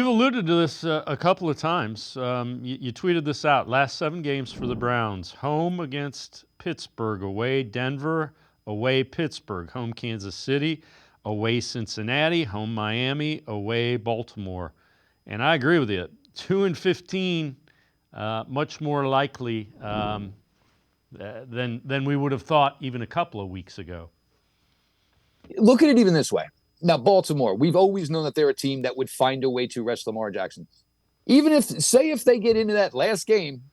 You've alluded to this a couple of times. You tweeted this out. Last 7 games for the Browns. Home against Pittsburgh, away Denver, away Pittsburgh, home Kansas City, away Cincinnati, home Miami, away Baltimore. And I agree with you. 2-15, much more likely than we would have thought even a couple of weeks ago. Look at it even this way. Now, Baltimore, we've always known that they're a team that would find a way to rest Lamar Jackson. Even if they get into that last game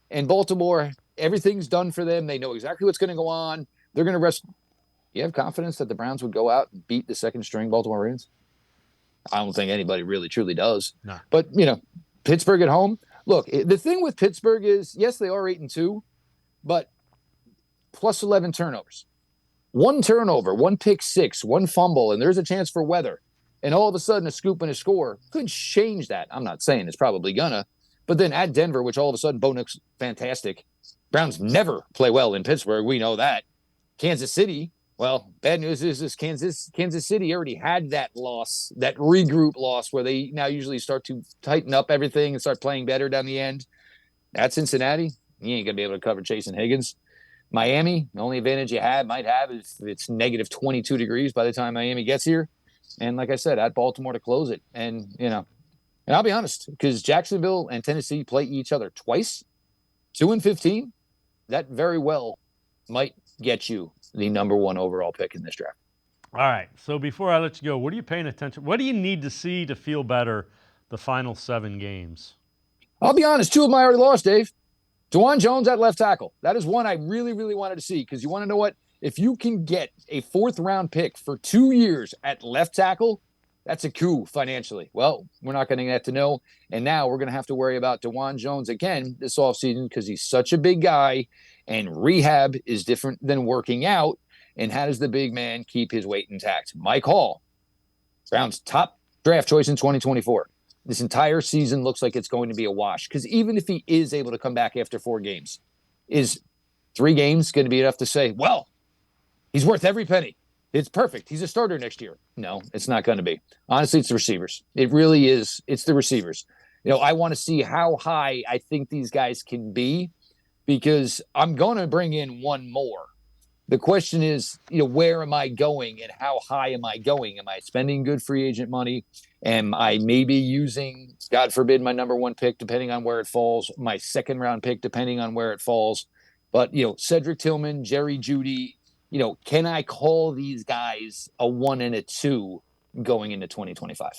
and Baltimore, everything's done for them, they know exactly what's going to go on, they're going to rest. You have confidence that the Browns would go out and beat the second-string Baltimore Ravens? I don't think anybody really truly does. No. But, Pittsburgh at home. Look, the thing with Pittsburgh is, yes, they are 8-2, but plus 11 turnovers. 1 turnover, 1 pick six, 1 fumble, and there's a chance for weather. And all of a sudden, a scoop and a score could change that. I'm not saying it's probably gonna. But then at Denver, which all of a sudden, Bo Nix, fantastic. Browns never play well in Pittsburgh. We know that. Kansas City, well, bad news is this Kansas City already had that loss, that regroup loss, where they now usually start to tighten up everything and start playing better down the end. At Cincinnati, you ain't going to be able to cover Chase and Higgins. Miami, the only advantage you might have is it's negative 22 degrees by the time Miami gets here. And like I said, at Baltimore to close it. And, and I'll be honest, because Jacksonville and Tennessee play each other twice, 2-15, that very well might get you the number 1 overall pick in this draft. All right. So before I let you go, what are you paying attention? What do you need to see to feel better the final 7 games? I'll be honest, 2 of them I already lost, Dave. Dwan Jones at left tackle. That is one I really, really wanted to see, because you want to know what? If you can get a 4th-round pick for 2 years at left tackle, that's a coup financially. Well, we're not going to get to know. And now we're going to have to worry about Dwan Jones again this offseason, because he's such a big guy, and rehab is different than working out. And how does the big man keep his weight intact? Mike Hall, Brown's top draft choice in 2024. This entire season looks like it's going to be a wash, because even if he is able to come back after 4 games, is 3 games going to be enough to say, well, he's worth every penny? It's perfect. He's a starter next year. No, it's not going to be. Honestly, it's the receivers. It really is. It's the receivers. I want to see how high I think these guys can be, because I'm going to bring in 1 more. The question is, where am I going and how high am I going? Am I spending good free agent money? Am I maybe using, God forbid, my number 1 pick, depending on where it falls, my 2nd-round pick, depending on where it falls? But, Cedric Tillman, Jerry Jeudy, can I call these guys a 1 and a 2 going into 2025?